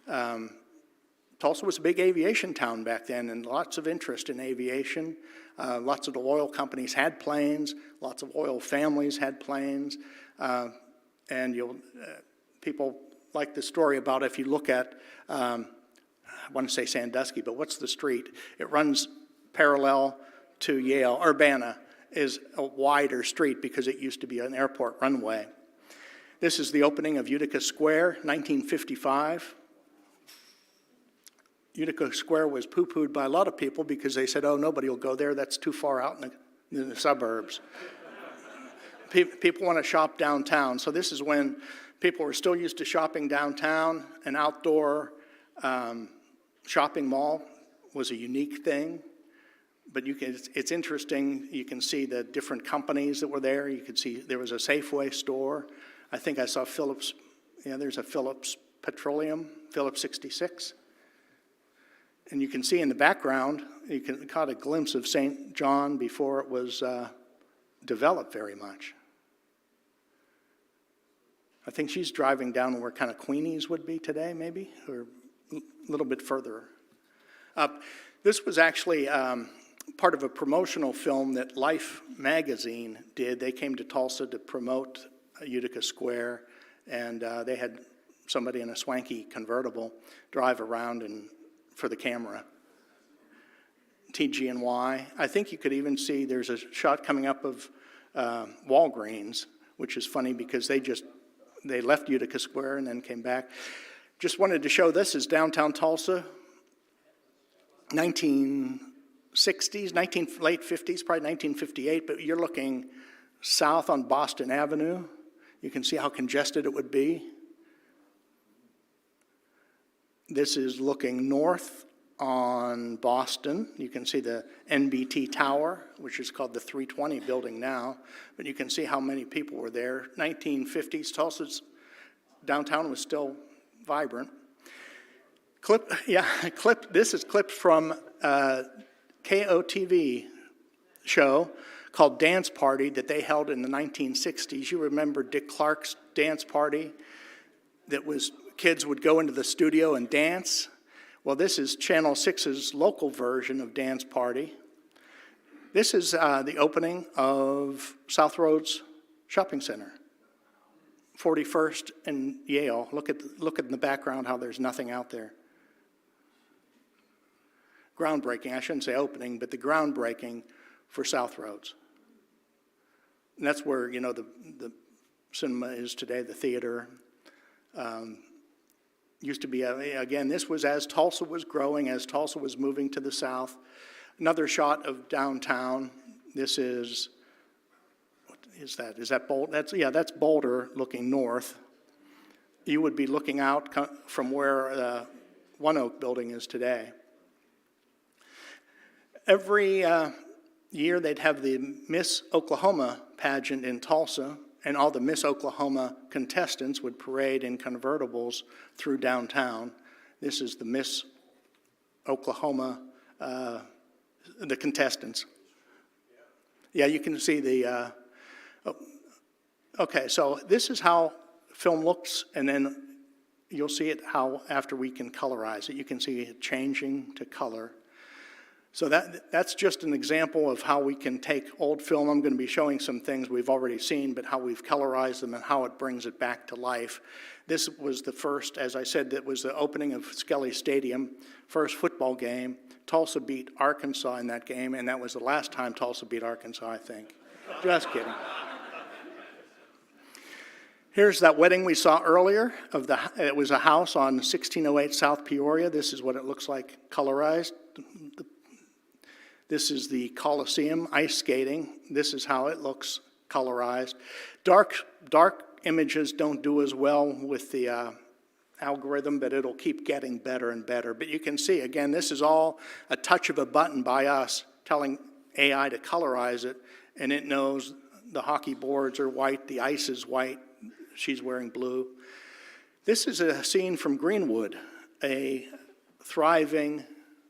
Tulsa was a big aviation town back then, and lots of interest in aviation. Lots of the oil companies had planes. Lots of oil families had planes. And people like the story about, if you look at, I want to say Sandusky, but what's the street? It runs parallel to Yale. Urbana is a wider street because it used to be an airport runway. This is the opening of Utica Square, 1955. Utica Square was poo-pooed by a lot of people because they said, oh, nobody will go there. That's too far out in the suburbs. People want to shop downtown. So this is when people were still used to shopping downtown. An outdoor shopping mall was a unique thing. But it's interesting. You can see the different companies that were there. You could see there was a Safeway store. I think I saw Phillips. Yeah, there's a Phillips Petroleum, Phillips 66. And you can see in the background, you caught a glimpse of St. John before it was developed very much. I think she's driving down where kind of Queenies would be today, maybe, or a little bit further up. This was actually part of a promotional film that Life magazine did. They came to Tulsa to promote Utica Square, and they had somebody in a swanky convertible drive around and for the camera. TG&Y. I think you could even see there's a shot coming up of Walgreens, which is funny because they left Utica Square and then came back. Just wanted to show this is downtown Tulsa, 1960s, late 50s, probably 1958, but you're looking south on Boston Avenue. You can see how congested it would be. This is looking north on Boston. You can see the NBT Tower, which is called the 320 building now, but you can see how many people were there. 1950s, Tulsa's downtown was still vibrant. This is clips from a KOTV show called Dance Party that they held in the 1960s. You remember Dick Clark's dance party that was kids would go into the studio and dance. Well, this is Channel 6's local version of Dance Party. This is the opening of South Roads Shopping Center, 41st and Yale. Look at in the background how there's nothing out there. Groundbreaking, I shouldn't say opening, but the groundbreaking for South Roads. And that's where, the cinema is today, the theater. Used to be, again, this was as Tulsa was growing, as Tulsa was moving to the south. Another shot of downtown. This is, what is that? Is that Boulder? That's Boulder looking north. You would be looking out from where the One Oak building is today. Every year they'd have the Miss Oklahoma pageant in Tulsa, and all the Miss Oklahoma contestants would parade in convertibles through downtown. This is the Miss Oklahoma, the contestants. Yeah, you can see the, okay, so this is how film looks, and then you'll see it how after we can colorize it. You can see it changing to color. So that's just an example of how we can take old film. I'm going to be showing some things we've already seen, but how we've colorized them and how it brings it back to life. This was the first, as I said, that was the opening of Skelly Stadium, first football game. Tulsa beat Arkansas in that game, and that was the last time Tulsa beat Arkansas, I think. Just kidding. Here's that wedding we saw earlier. It was a house on 1608 South Peoria. This is what it looks like colorized. This is the Coliseum ice skating. This is how it looks colorized. Dark images don't do as well with the algorithm, but it'll keep getting better and better. But you can see, again, this is all a touch of a button by us telling AI to colorize it, and it knows the hockey boards are white, the ice is white, she's wearing blue. This is a scene from Greenwood, a thriving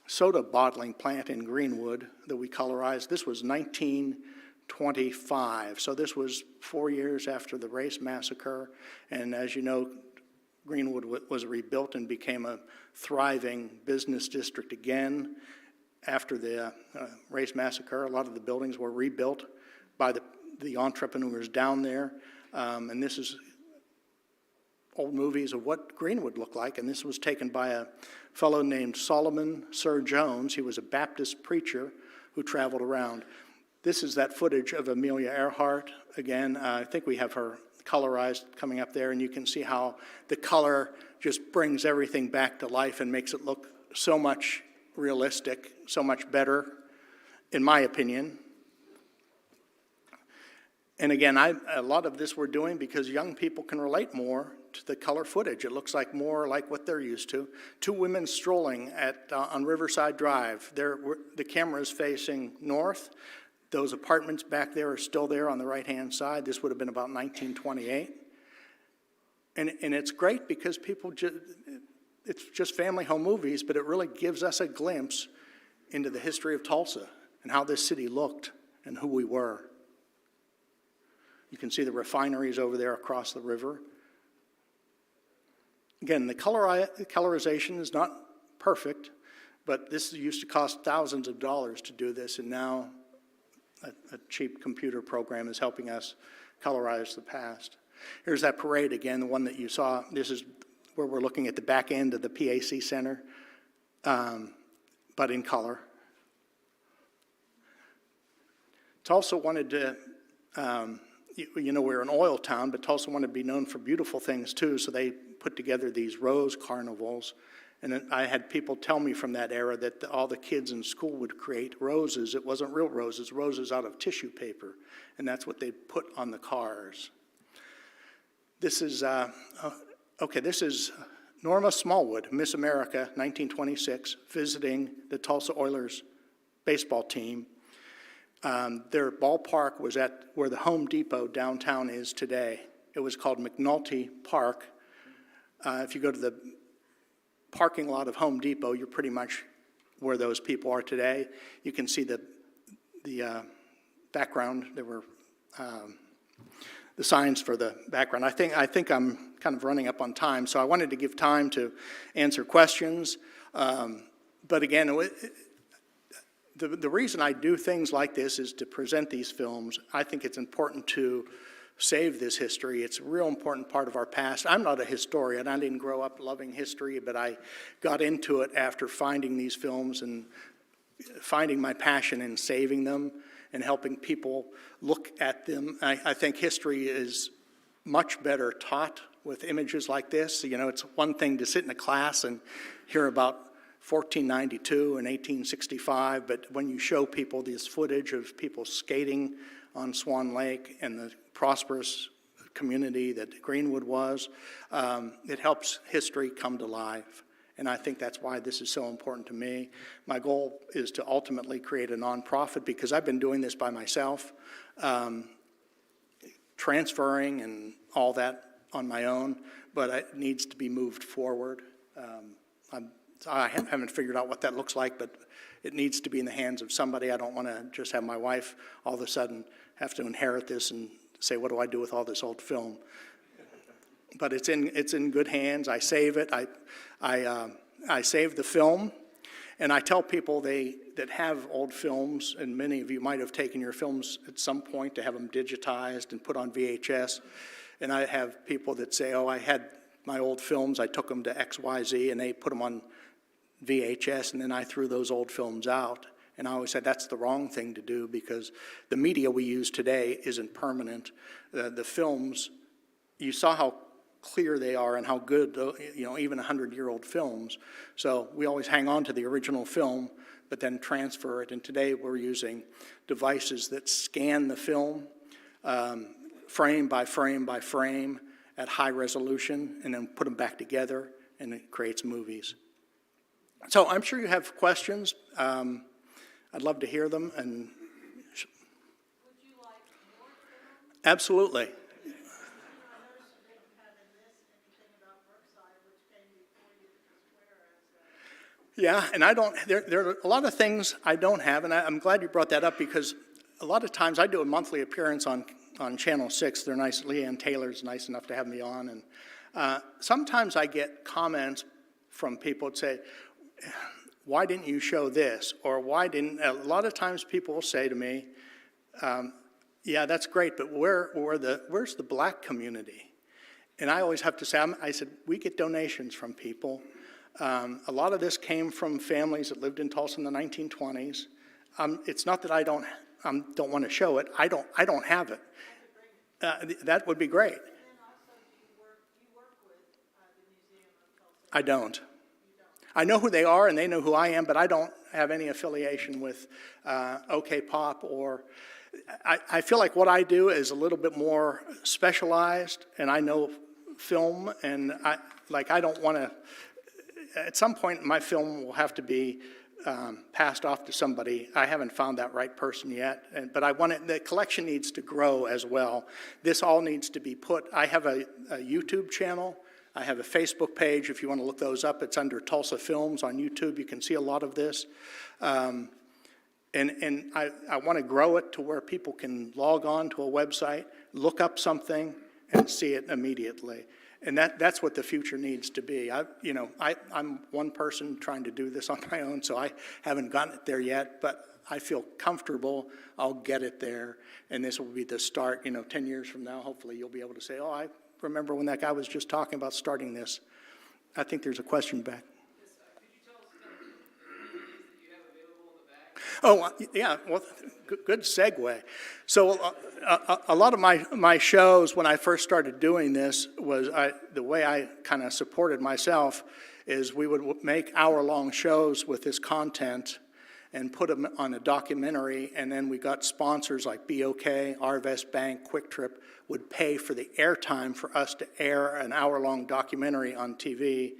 soda bottling plant in Greenwood that we colorized. This was 1925, so this was 4 years after the race massacre, and as you know, Greenwood was rebuilt and became a thriving business district again. After the race massacre, a lot of the buildings were rebuilt by the entrepreneurs down there, and this is old movies of what Greenwood looked like, and this was taken by a fellow named Solomon Sir Jones. He was a Baptist preacher who traveled around. This is that footage of Amelia Earhart. Again, I think we have her colorized coming up there, and you can see how the color just brings everything back to life and makes it look so much realistic, so much better, in my opinion. And again, a lot of this we're doing because young people can relate more to the color footage. It looks like more like what they're used to. Two women strolling on Riverside Drive. The camera is facing north. Those apartments back there are still there on the right-hand side. This would have been about 1928. And it's great because it's just family home movies, but it really gives us a glimpse into the history of Tulsa and how this city looked and who we were. You can see the refineries over there across the river. Again, the colorization is not perfect, but this used to cost thousands of dollars to do this, and now a cheap computer program is helping us colorize the past. Here's that parade again, the one that you saw. This is where we're looking at the back end of the PAC Center, but in color. Tulsa wanted to, we're an oil town, but Tulsa wanted to be known for beautiful things too, so they put together these rose carnivals. And I had people tell me from that era that all the kids in school would create roses. It wasn't real roses, roses out of tissue paper. And that's what they put on the cars. This is, this is Norma Smallwood, Miss America, 1926, visiting the Tulsa Oilers baseball team. Their ballpark was at where the Home Depot downtown is today. It was called McNulty Park. If you go to the parking lot of Home Depot, you're pretty much where those people are today. You can see the background. There were the signs for the background. I think I'm kind of running up on time, so I wanted to give time to answer questions. But again, the reason I do things like this is to present these films. I think it's important to save this history. It's a real important part of our past. I'm not a historian. I didn't grow up loving history, but I got into it after finding these films and finding my passion in saving them and helping people look at them. I think history is much better taught with images like this. You know, it's one thing to sit in a class and hear about 1492 and 1865, but when you show people this footage of people skating on Swan Lake and the prosperous community that Greenwood was, it helps history come to life. And I think that's why this is so important to me. My goal is to ultimately create a nonprofit because I've been doing this by myself, transferring and all that on my own, but it needs to be moved forward. I haven't figured out what that looks like, but it needs to be in the hands of somebody. I don't want to just have my wife all of a sudden have to inherit this and say, what do I do with all this old film? But it's in good hands. I save it. I save the film, and I tell people that have old films, and many of you might have taken your films at some point to have them digitized and put on VHS. And I have people that say, oh, I had my old films, I took them to XYZ, and they put them on VHS, and then I threw those old films out. And I always said that's the wrong thing to do, because the media we use today isn't permanent. The films, you saw how clear they are and how good, even 100-year-old films. So we always hang on to the original film, but then transfer it. And today we're using devices that scan the film frame by frame by frame at high resolution, and then put them back together, and it creates movies. So I'm sure you have questions. I'd love to hear them. And Would you like more film? absolutely. I noticed you didn't have in this anything about Brookside, which came before you, Yeah, and I don't, there are a lot of things I don't have, and I'm glad you brought that up, because a lot of times I do a monthly appearance on Channel 6. They're nice. Leanne Taylor's nice enough to have me on, and sometimes I get comments from people that say, why didn't you show this? Or why didn't, a lot of times people will say to me, yeah, that's great, but where's the black community? And I always have to say, I said, we get donations from people. A lot of this came from families that lived in Tulsa in the 1920s. It's not that I don't want to show it. I don't have it. That would be great. And then also, do you work with the Museum of Tulsa? I don't. I know who they are and they know who I am, but I don't have any affiliation with OK Pop, or I feel like what I do is a little bit more specialized, and I know film, and I don't want to. At some point, my film will have to be passed off to somebody. I haven't found that right person yet, but I want it. The collection needs to grow as well. This all needs to be put. I have a YouTube channel. I have a Facebook page. If you want to look those up, it's under Tulsa Films on YouTube. You can see a lot of this. And I want to grow it to where people can log on to a website, look up something, and see it immediately. And that's what the future needs to be. I'm one person trying to do this on my own, so I haven't gotten it there yet, but I feel comfortable I'll get it there. And this will be the start. 10 years from now, hopefully you'll be able to say, oh, I remember when that guy was just talking about starting this. I think there's a question back. Yes, could you tell us about the movies that you have available in the back? Oh, yeah, well, good segue. So a lot of my shows, when I first started doing this, was the way I kind of supported myself is we would make hour-long shows with this content and put them on a documentary, and then we got sponsors like BOK, Arvest Bank, Quick Trip would pay for the airtime for us to air an hour-long documentary on TV,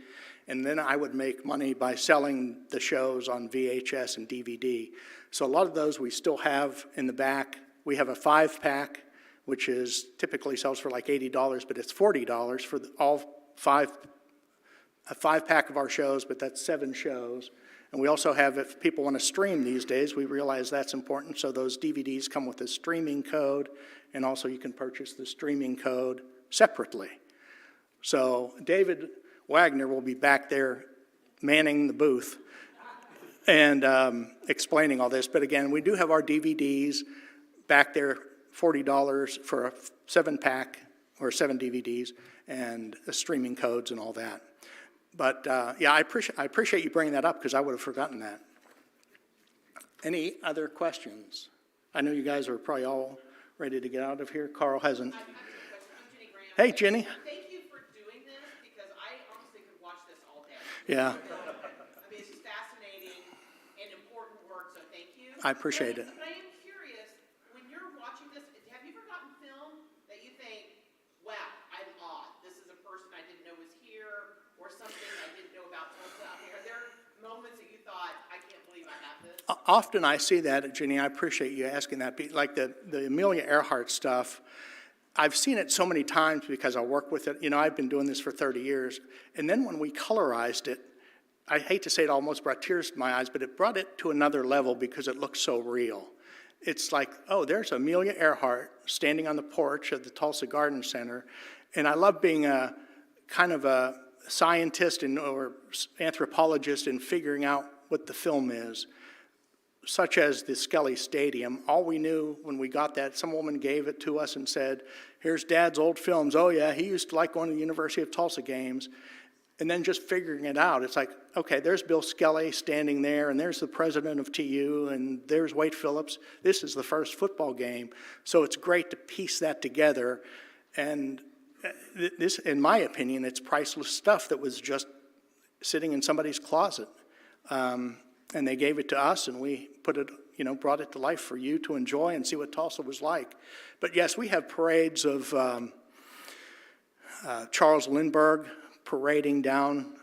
and then I would make money by selling the shows on VHS and DVD. So a lot of those we still have in the back. We have a 5-pack, which is typically sells for like $80, but it's $40 for all a 5-pack of our shows, but that's 7 shows. And we also have, if people want to stream these days, we realize that's important. So those DVDs come with a streaming code, and also you can purchase the streaming code separately. So David Wagner will be back there manning the booth and explaining all this. But again, we do have our DVDs back there, $40 for a 7-pack or 7 DVDs, and streaming codes and all that. But yeah, I appreciate you bringing that up, because I would have forgotten that. Any other questions? I know you guys are probably all ready to get out of here. Carl hasn't. I have a question. Jenny Graham. Hey, Jenny. Thank you for doing this, because I honestly could watch this all day. Yeah, I mean, it's just fascinating and important work, so thank you. I appreciate it. But I am curious, when you're watching this, have you ever gotten film that you think, wow, I'm awed. This is a person I didn't know was here, or something I didn't know about Tulsa? I mean, are there moments that you thought, I can't believe I have this? Often I see that, Jenny. I appreciate you asking that. Like the Amelia Earhart stuff, I've seen it so many times because I work with it. I've been doing this for 30 years. And then when we colorized it, I hate to say it, almost brought tears to my eyes, but it brought it to another level because it looked so real. It's like, oh, there's Amelia Earhart standing on the porch of the Tulsa Garden Center. And I love being a kind of a scientist or anthropologist in figuring out what the film is, such as the Skelly Stadium. All we knew when we got that, some woman gave it to us and said, here's Dad's old films. Oh, yeah, he used to like going to the University of Tulsa games. And then just figuring it out, it's like, okay, there's Bill Skelly standing there, and there's the president of TU, and there's Wade Phillips. This is the first football game. So it's great to piece that together. And this, in my opinion, it's priceless stuff that was just sitting in somebody's closet. And they gave it to us, and we put it, brought it to life for you to enjoy and see what Tulsa was like. But yes, we have parades of Charles Lindbergh parading down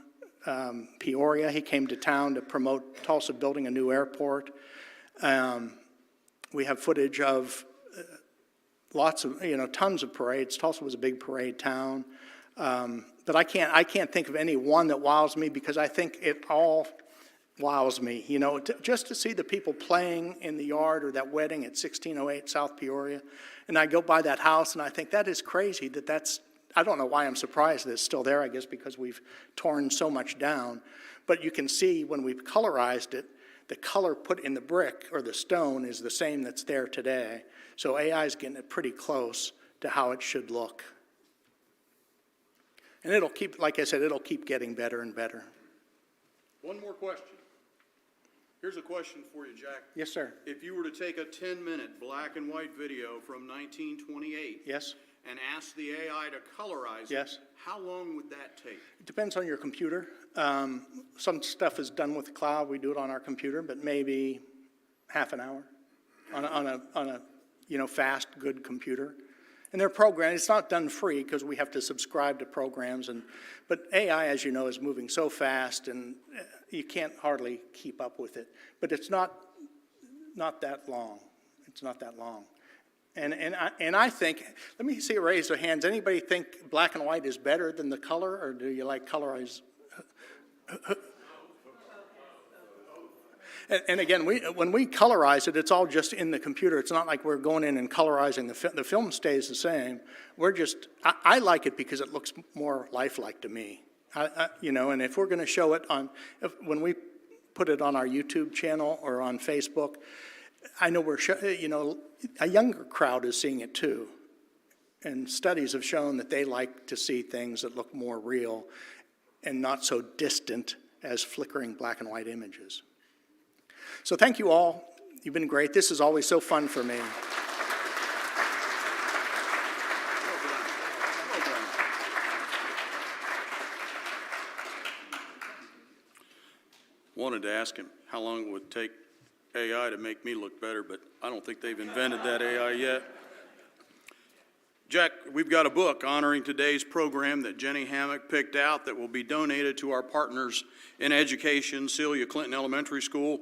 Peoria. He came to town to promote Tulsa building a new airport. We have footage of lots of, tons of parades. Tulsa was a big parade town. But I can't think of any one that wows me because I think it all wows me. Just to see the people playing in the yard or that wedding at 1608 South Peoria. And I go by that house and I think that is crazy that's, I don't know why I'm surprised that it's still there, I guess because we've torn so much down. But you can see when we've colorized it, the color put in the brick or the stone is the same that's there today. So AI is getting it pretty close to how it should look. And it'll keep, like I said, it'll keep getting better and better. One more question. Here's a question for you, Jack. Yes, sir. If you were to take a 10-minute black and white video from 1928 Yes. and ask the AI to colorize Yes. it, how long would that take? It depends on your computer. Some stuff is done with the cloud. We do it on our computer, but maybe half an hour on a fast, good computer. And they're programmed. It's not done free because we have to subscribe to programs. But AI, as you know, is moving so fast, and you can't hardly keep up with it. But it's not that long. It's not that long. And I think, let me see a raise of hands. Anybody think black and white is better than the color, or do you like colorized? And again, when we colorize it, it's all just in the computer. It's not like we're going in and colorizing the film stays the same. We're just, I like it because it looks more lifelike to me. And if we're going to show it when we put it on our YouTube channel or on Facebook, I know a younger crowd is seeing it too. And studies have shown that they like to see things that look more real and not so distant as flickering black and white images. So thank you all. You've been great. This is always so fun for me. Wanted to ask him how long it would take AI to make me look better, but I don't think they've invented that AI yet. Jack, we've got a book honoring today's program that Jenny Hammock picked out that will be donated to our partners in education, Celia Clinton Elementary School.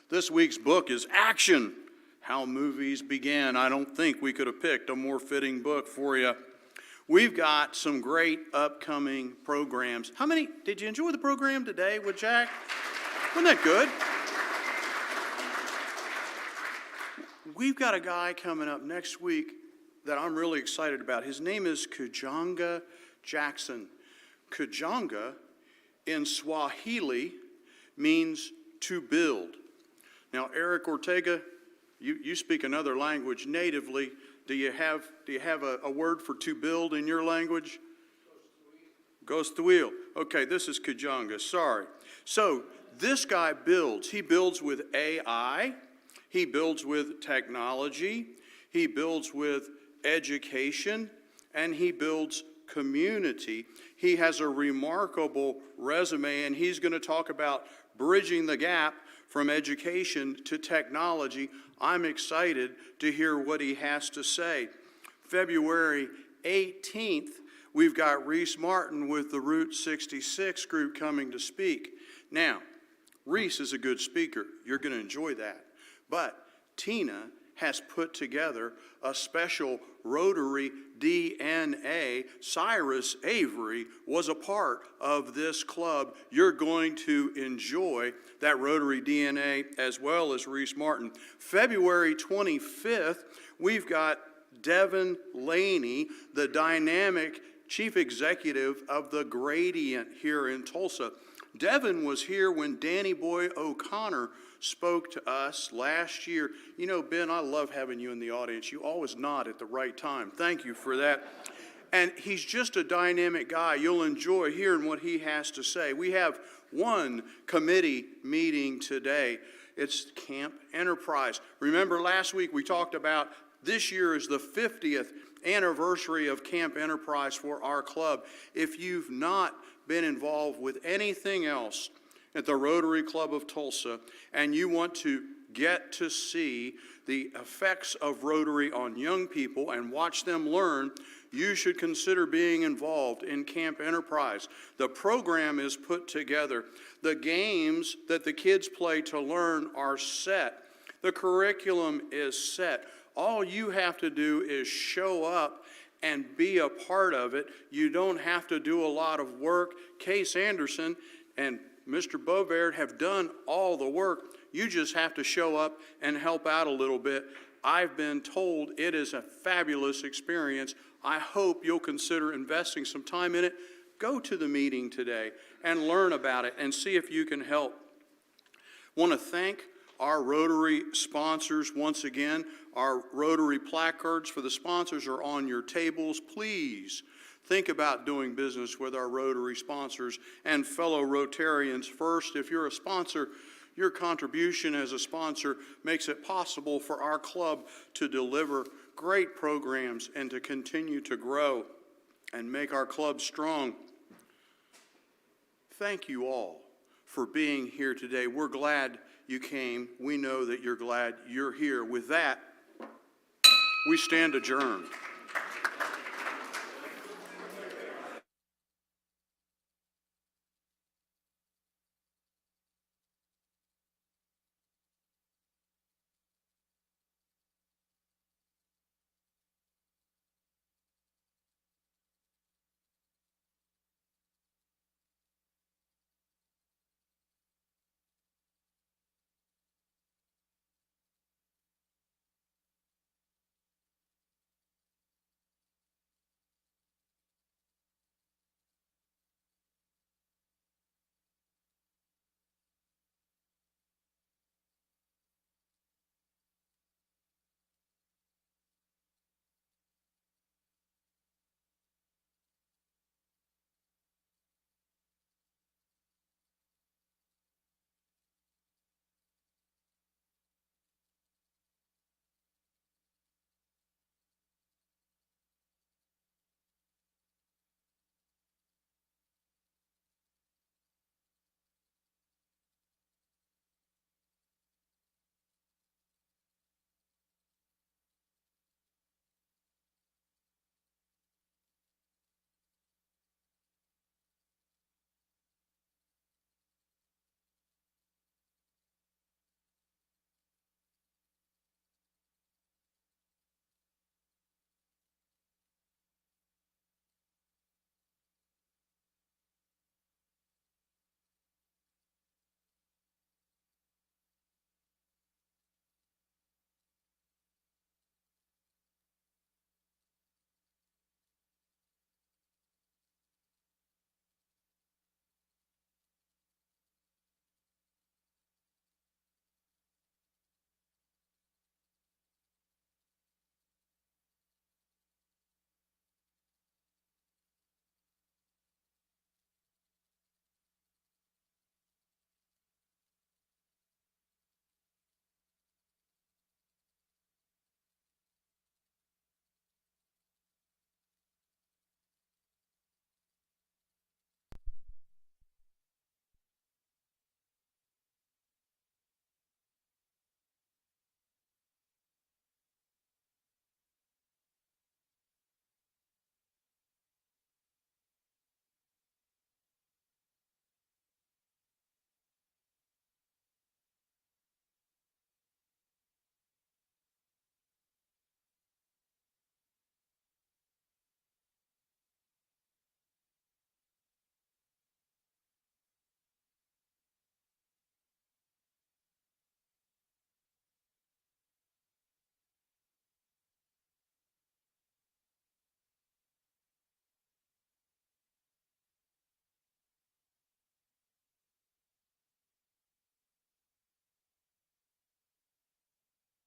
This week's book is Action, How Movies Began. I don't think we could have picked a more fitting book for you. We've got some great upcoming programs. Did you enjoy the program today with Jack? Wasn't that good? We've got a guy coming up next week that I'm really excited about. His name is Kujanga Jackson. Kujanga in Swahili means to build. Now, Eric Ortega, you speak another language natively. Do you have a word for to build in your language? Gostuil. Okay, this is Kujanga. Sorry. So this guy builds. He builds with AI. He builds with technology. He builds with education. And he builds community. He has a remarkable resume, and he's going to talk about bridging the gap from education to technology. I'm excited to hear what he has to say. February 18th, we've got Reese Martin with the Route 66 group coming to speak. Now, Reese is a good speaker. You're going to enjoy that. But Tina has put together a special Rotary DNA. Cyrus Avery was a part of this club. You're going to enjoy that Rotary DNA as well as Reese Martin. February 25th, we've got Devin Laney, the dynamic chief executive of the Gradient here in Tulsa. Devin was here when Danny Boy O'Connor spoke to us last year. You know, Ben, I love having you in the audience. You always nod at the right time. Thank you for that. And he's just a dynamic guy. You'll enjoy hearing what he has to say. We have one committee meeting today. It's Camp Enterprise. Remember last week we talked about this year is the 50th anniversary of Camp Enterprise for our club. If you've not been involved with anything else at the Rotary Club of Tulsa and you want to get to see the effects of Rotary on young people and watch them learn, you should consider being involved in Camp Enterprise. The program is put together. The games that the kids play to learn are set. The curriculum is set. All you have to do is show up and be a part of it. You don't have to do a lot of work. Case Anderson and Mr. Bovaird have done all the work. You just have to show up and help out a little bit. I've been told it is a fabulous experience. I hope you'll consider investing some time in it. Go to the meeting today and learn about it and see if you can help. Want to thank our Rotary sponsors once again. Our Rotary placards for the sponsors are on your tables. Please think about doing business with our Rotary sponsors and fellow Rotarians. First, if you're a sponsor, your contribution as a sponsor makes it possible for our club to deliver great programs and to continue to grow and make our club strong. Thank you all for being here today. We're glad you came. We know that you're glad you're here. With that, we stand adjourned.